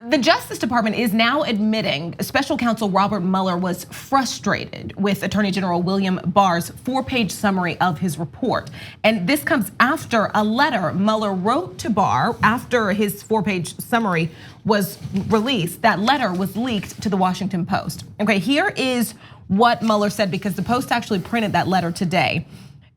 The Justice Department is now admitting Special Counsel Robert Mueller was frustrated with Attorney General William Barr's 4-page summary of his report. And this comes after a letter Mueller wrote to Barr after his 4-page summary was released. That letter was leaked to the Washington Post. Okay, here is what Mueller said, because the Post actually printed that letter today.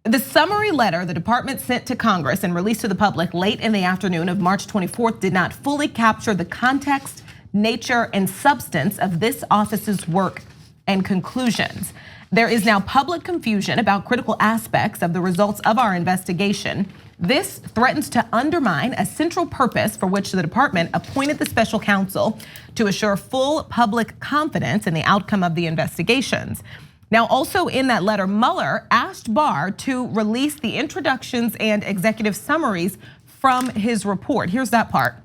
The summary letter the department sent to Congress and released to the public late in the afternoon of March 24th did not fully capture the context, nature, and substance of this office's work and conclusions. There is now public confusion about critical aspects of the results of our investigation. This threatens to undermine a central purpose for which the department appointed the special counsel to assure full public confidence in the outcome of the investigations. Now, also in that letter, Mueller asked Barr to release the introductions and executive summaries from his report. Here's that part.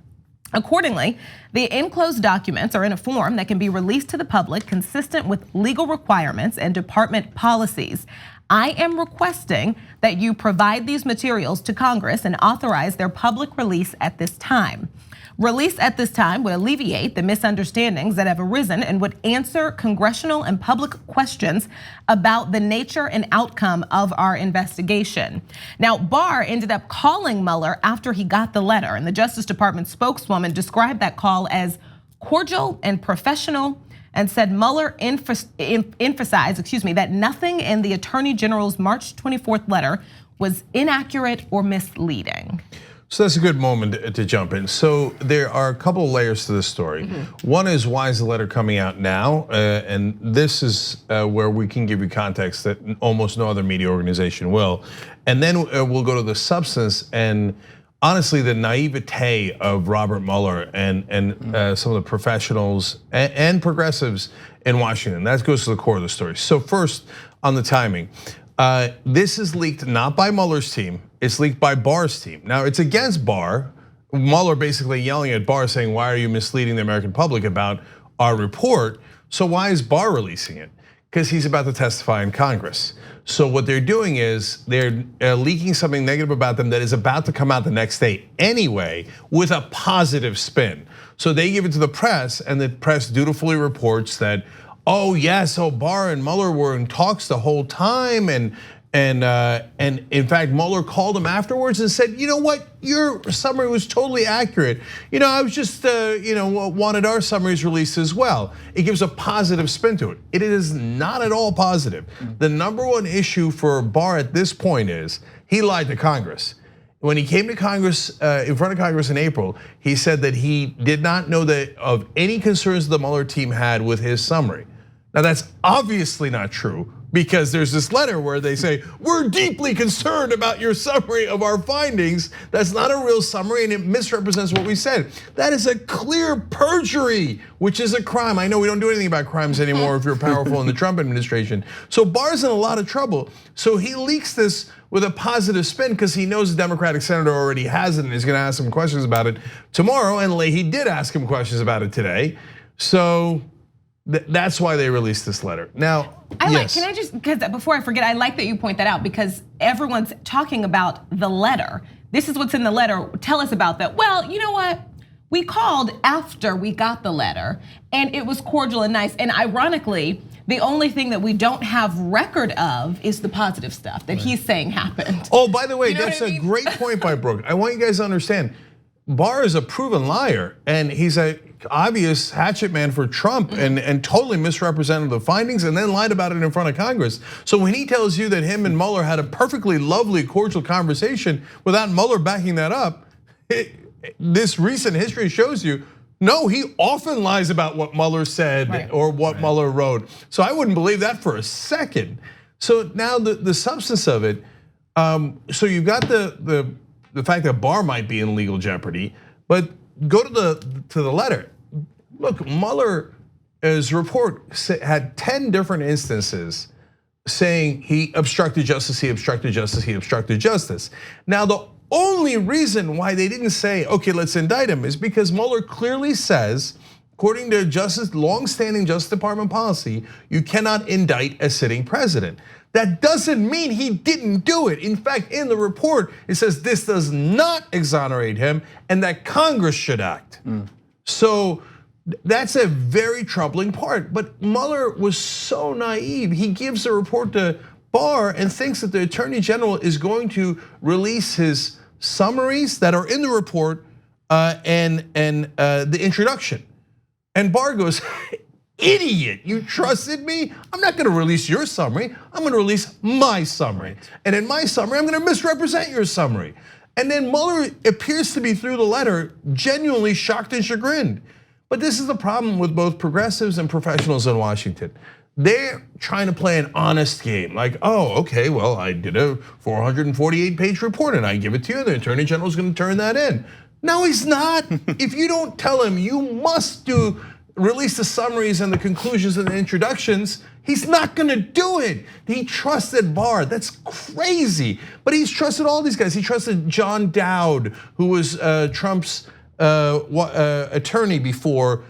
Accordingly, the enclosed documents are in a form that can be released to the public consistent with legal requirements and department policies. I am requesting that you provide these materials to Congress and authorize their public release at this time. Release at this time would alleviate the misunderstandings that have arisen and would answer congressional and public questions about the nature and outcome of our investigation. Now, Barr ended up calling Mueller after he got the letter, and the Justice Department spokeswoman described that call as cordial and professional, and said Mueller emphasized, that nothing in the Attorney General's March 24th letter was inaccurate or misleading. So that's a good moment to jump in. So there are a couple of layers to this story. One is, why is the letter coming out now? And this is where we can give you context that almost no other media organization will. And then we'll go to the substance and honestly the naivete of Robert Mueller and some of the professionals and progressives in Washington. That goes to the core of the story. So first, on the timing. This is leaked not by Mueller's team, it's leaked by Barr's team. Now it's against Barr. Mueller basically yelling at Barr saying, why are you misleading the American public about our report? So why is Barr releasing it? Because he's about to testify in Congress. So what they're doing is they're leaking something negative about them that is about to come out the next day anyway with a positive spin. So they give it to the press, and the press dutifully reports that, oh yes, so Barr and Mueller were in talks the whole time, and in fact Mueller called him afterwards and said, you know what, your summary was totally accurate. You know, I was just wanted our summaries released as well. It gives a positive spin to it. It is not at all positive. The number one issue for Barr at this point is he lied to Congress. When he came to Congress, in front of Congress in April, he said that he did not know that of any concerns the Mueller team had with his summary. Now that's obviously not true, because there's this letter where they say, we're deeply concerned about your summary of our findings. That's not a real summary and it misrepresents what we said. That is a clear perjury, which is a crime. I know we don't do anything about crimes anymore if you're powerful in the Trump administration. So Barr's in a lot of trouble. So he leaks this with a positive spin because he knows the Democratic senator already has it and is gonna ask him questions about it tomorrow. And Leahy did ask him questions about it today. So that's why they released this letter. Now, yes. Can I just, because before I forget, I like that you point that out because everyone's talking about the letter. This is what's in the letter. Tell us about that. Well, you know what? We called after we got the letter and it was cordial and nice. And ironically, the only thing that we don't have record of is the positive stuff that he's saying happened. Oh, by the way, that's a great point by Brooke. I want you guys to understand, Barr is a proven liar and he's a obvious hatchet man for Trump and totally misrepresented the findings and then lied about it in front of Congress. So when he tells you that him and Mueller had a perfectly lovely, cordial conversation without Mueller backing that up, this recent history shows you, no, he often lies about what Mueller said or what Mueller wrote. So I wouldn't believe that for a second. So now the substance of it, so you've got the fact that Barr might be in legal jeopardy, but go to the letter. Look, Mueller's report had 10 different instances saying he obstructed justice, he obstructed justice, he obstructed justice. Now the only reason why they didn't say, okay, let's indict him is because Mueller clearly says, according to long-standing Justice Department policy, you cannot indict a sitting president. That doesn't mean he didn't do it. In fact, in the report, it says this does not exonerate him and that Congress should act. So That's a very troubling part. But Mueller was so naive. He gives the report to Barr and thinks that the Attorney General is going to release his summaries that are in the report and the introduction. And Barr goes, idiot, you trusted me? I'm not gonna release your summary, I'm gonna release my summary. And in my summary, I'm gonna misrepresent your summary. And then Mueller appears to be, through the letter, genuinely shocked and chagrined. But this is the problem with both progressives and professionals in Washington. They're trying to play an honest game. Like, oh, okay, well, I did a 448-page report and I give it to you, the Attorney General's gonna turn that in. No, he's not. If you don't tell him you must release the summaries and the conclusions and the introductions, he's not gonna do it. He trusted Barr, that's crazy. But he's trusted all these guys. He trusted John Dowd, who was Trump's attorney before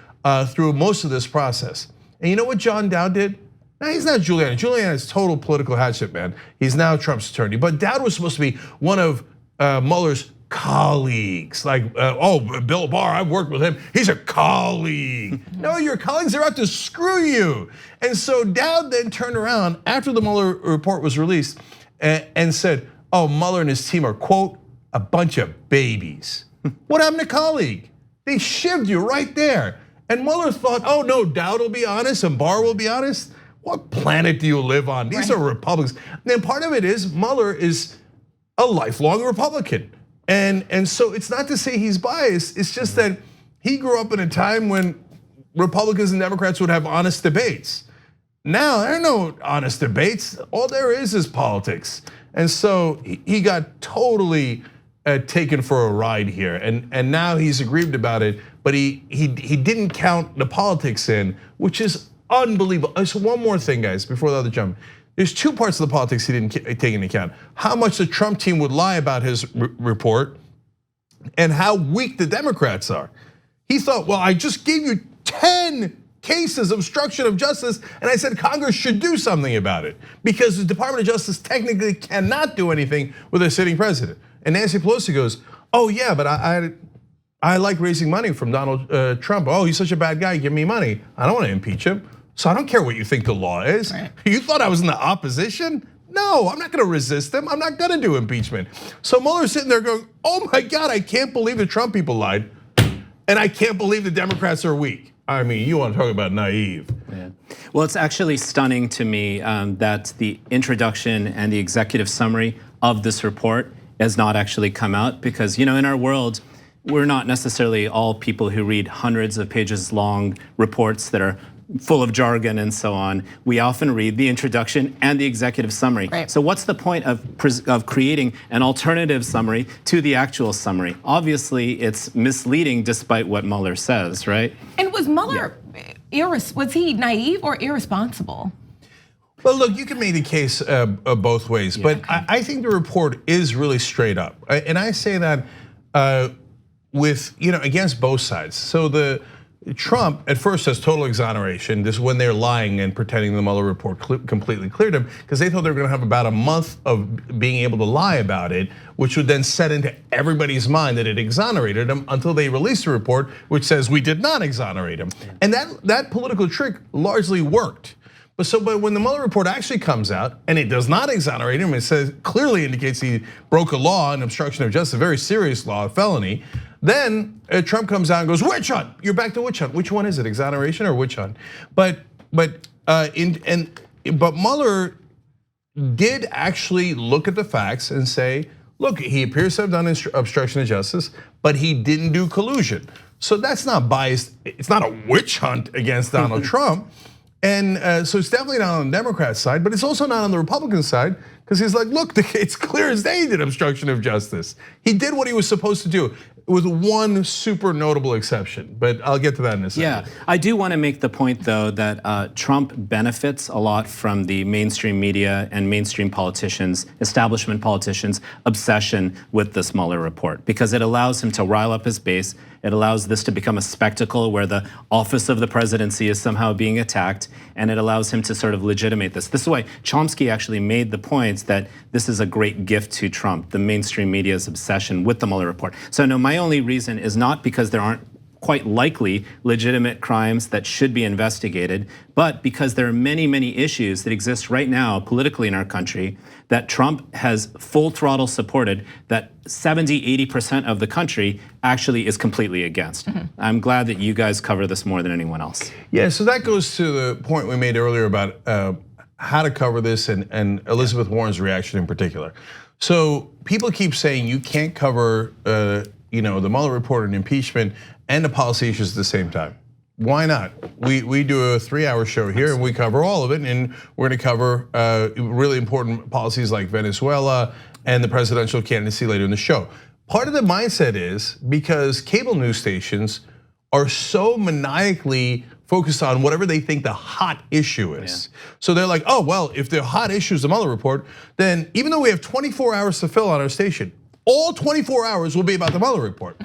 through most of this process. And you know what John Dowd did? Now, he's not Giuliani. Giuliani is total political hatchet man. He's now Trump's attorney. But Dowd was supposed to be one of Mueller's colleagues, like, oh, Bill Barr, I've worked with him, he's a colleague. No, your colleagues are out to screw you. And so Dowd then turned around after the Mueller report was released and said, oh, Mueller and his team are, quote, a bunch of babies. What happened to colleague? They shivved you right there. And Mueller thought, oh no, Dowd will be honest and Barr will be honest. What planet do you live on? These are Republicans. And then part of it is Mueller is a lifelong Republican. And so it's not to say he's biased, it's just that he grew up in a time when Republicans and Democrats would have honest debates. Now, there are no honest debates, all there is politics. And so he got totally taken for a ride here, and now he's aggrieved about it, but he didn't count the politics in, which is unbelievable. So one more thing, guys, before the other jump. There's two parts of the politics he didn't take into account. How much the Trump team would lie about his report and how weak the Democrats are. He thought, well, I just gave you 10 cases of obstruction of justice and I said Congress should do something about it because the Department of Justice technically cannot do anything with a sitting president. And Nancy Pelosi goes, oh yeah, but I like raising money from Donald Trump. Oh, he's such a bad guy, give me money. I don't want to impeach him. So I don't care what you think the law is. Right. You thought I was in the opposition? No, I'm not gonna resist them. I'm not gonna do impeachment. So Mueller's sitting there going, oh my God, I can't believe the Trump people lied. And I can't believe the Democrats are weak. I mean, you want to talk about naive. Yeah. Well, it's actually stunning to me that the introduction and the executive summary of this report has not actually come out because, in our world, we're not necessarily all people who read hundreds of pages long reports that are full of jargon and so on. We often read the introduction and the executive summary. Right. So what's the point of creating an alternative summary to the actual summary? Obviously, it's misleading despite what Mueller says, right? And was Mueller, was he naive or irresponsible? Well, look, you can make the case both ways, but I think the report is really straight up. And I say that with, against both sides. So the Trump at first says total exoneration. This is when they're lying and pretending the Mueller report completely cleared him because they thought they were gonna have about a month of being able to lie about it, which would then set into everybody's mind that it exonerated him until they released a report which says we did not exonerate him. And that political trick largely worked. But when the Mueller report actually comes out and it does not exonerate him, it says clearly indicates he broke a law, an obstruction of justice, a very serious law, a felony. Then Trump comes out and goes, witch hunt. You're back to witch hunt. Which one is it, exoneration or witch hunt? But Mueller did actually look at the facts and say, look, he appears to have done obstruction of justice, but he didn't do collusion. So that's not biased. It's not a witch hunt against Donald Trump. And so it's definitely not on the Democrat side, but it's also not on the Republican side because he's like, look, it's clear as day he did obstruction of justice. He did what he was supposed to do with one super notable exception, but I'll get to that in a second. Yeah, I do want to make the point though that Trump benefits a lot from the mainstream media and mainstream politicians, establishment politicians' obsession with this Mueller report because it allows him to rile up his base. It allows this to become a spectacle where the office of the presidency is somehow being attacked, and it allows him to sort of legitimate this. This is why Chomsky actually made the point that this is a great gift to Trump, the mainstream media's obsession with the Mueller report. So no, my only reason is not because there aren't quite likely legitimate crimes that should be investigated. But because there are many, many issues that exist right now politically in our country that Trump has full throttle supported, that 70–80% of the country actually is completely against. I'm glad that you guys cover this more than anyone else. Yeah, so that goes to the point we made earlier about how to cover this and Elizabeth Warren's reaction in particular. So people keep saying you can't cover the Mueller report and impeachment and the policy issues at the same time. Why not? We do a 3-hour show here and we cover all of it, and we're going to cover really important policies like Venezuela and the presidential candidacy later in the show. Part of the mindset is because cable news stations are so maniacally focused on whatever they think the hot issue is. Yeah. So they're like, oh, well, if the hot issue is the Mueller report, then even though we have 24 hours to fill on our station, all 24 hours will be about the Mueller report.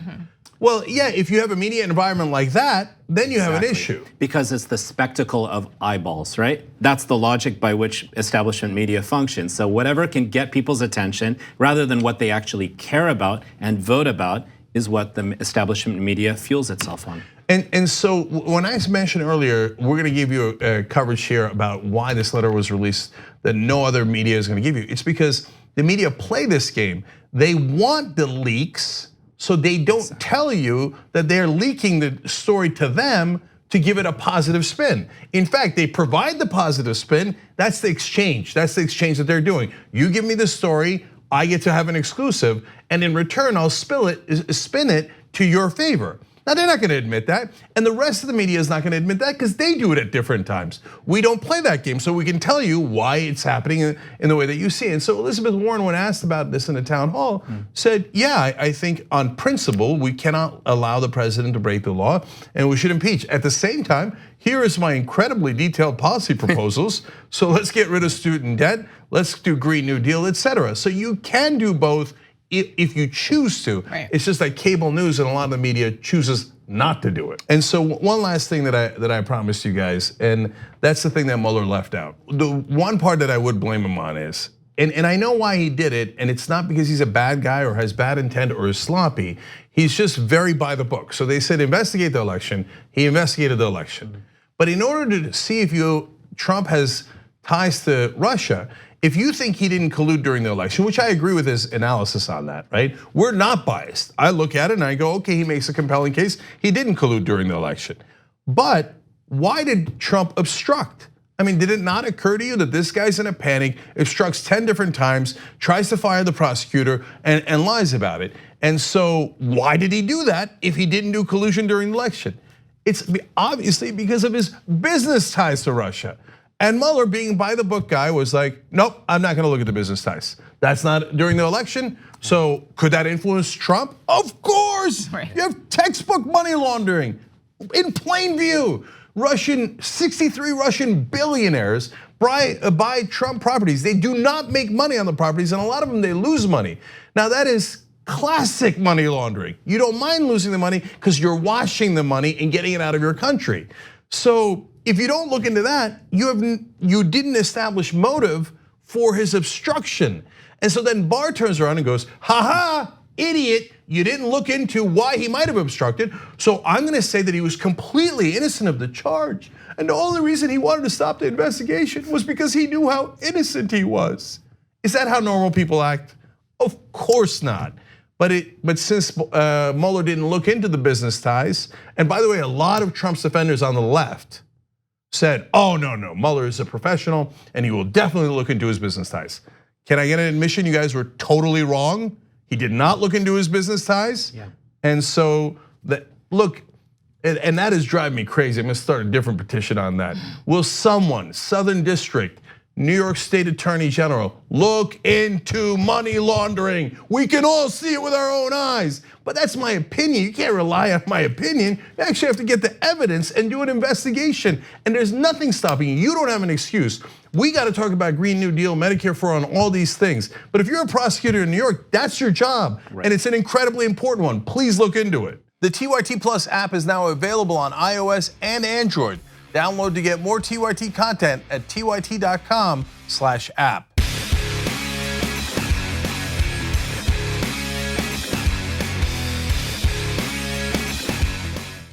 Well, yeah, if you have a media environment like that, then you have an issue. Because it's the spectacle of eyeballs, right? That's the logic by which establishment media functions. So whatever can get people's attention, rather than what they actually care about and vote about, is what the establishment media fuels itself on. And so when I mentioned earlier, we're gonna give you a coverage here about why this letter was released that no other media is gonna give you. It's because the media play this game. They want the leaks, so they don't tell you that they're leaking the story to them to give it a positive spin. In fact, they provide the positive spin. That's the exchange. That's the exchange that they're doing. You give me the story, I get to have an exclusive, and in return, I'll spin it to your favor. Now, they're not gonna admit that, and the rest of the media is not gonna admit that because they do it at different times. We don't play that game, so we can tell you why it's happening in the way that you see it. And so Elizabeth Warren, when asked about this in the town hall, said, yeah, I think on principle, we cannot allow the president to break the law and we should impeach. At the same time, here is my incredibly detailed policy proposals. So let's get rid of student debt, let's do Green New Deal, etc. So you can do both if you choose to. Right. It's just that cable news and a lot of the media chooses not to do it. And so one last thing that I promised you guys, and that's the thing that Mueller left out. The one part that I would blame him on is, and I know why he did it, and it's not because he's a bad guy or has bad intent or is sloppy. He's just very by the book. So they said investigate the election. He investigated the election. But in order to see if Trump has ties to Russia, if you think he didn't collude during the election, which I agree with his analysis on that, right? We're not biased. I look at it and I go, okay, he makes a compelling case. He didn't collude during the election. But why did Trump obstruct? I mean, did it not occur to you that this guy's in a panic, obstructs 10 different times, tries to fire the prosecutor and lies about it? And so why did he do that if he didn't do collusion during the election? It's obviously because of his business ties to Russia. And Mueller, being by the book guy, was like, nope, I'm not gonna look at the business ties. That's not during the election. So could that influence Trump? Of course. Right. You have textbook money laundering in plain view. 63 Russian billionaires buy Trump properties. They do not make money on the properties, and a lot of them, they lose money. Now that is classic money laundering. You don't mind losing the money because you're washing the money and getting it out of your country. So if you don't look into that, you didn't establish motive for his obstruction. And so then Barr turns around and goes, ha, idiot, you didn't look into why he might have obstructed. So I'm gonna say that he was completely innocent of the charge. And the only reason he wanted to stop the investigation was because he knew how innocent he was. Is that how normal people act? Of course not. But since Mueller didn't look into the business ties, and by the way, a lot of Trump's defenders on the left said, oh, no, Mueller is a professional and he will definitely look into his business ties. Can I get an admission? You guys were totally wrong. He did not look into his business ties. Yeah. And so, look, and that is driving me crazy. I'm gonna start a different petition on that. Will someone, Southern District, New York State Attorney General, look into money laundering? We can all see it with our own eyes. But that's my opinion. You can't rely on my opinion. You actually have to get the evidence and do an investigation. And there's nothing stopping you. You don't have an excuse. We got to talk about Green New Deal, Medicare for all, and all these things. But if you're a prosecutor in New York, that's your job. Right. And it's an incredibly important one. Please look into it. The TYT Plus app is now available on iOS and Android. Download to get more TYT content at tyt.com/app.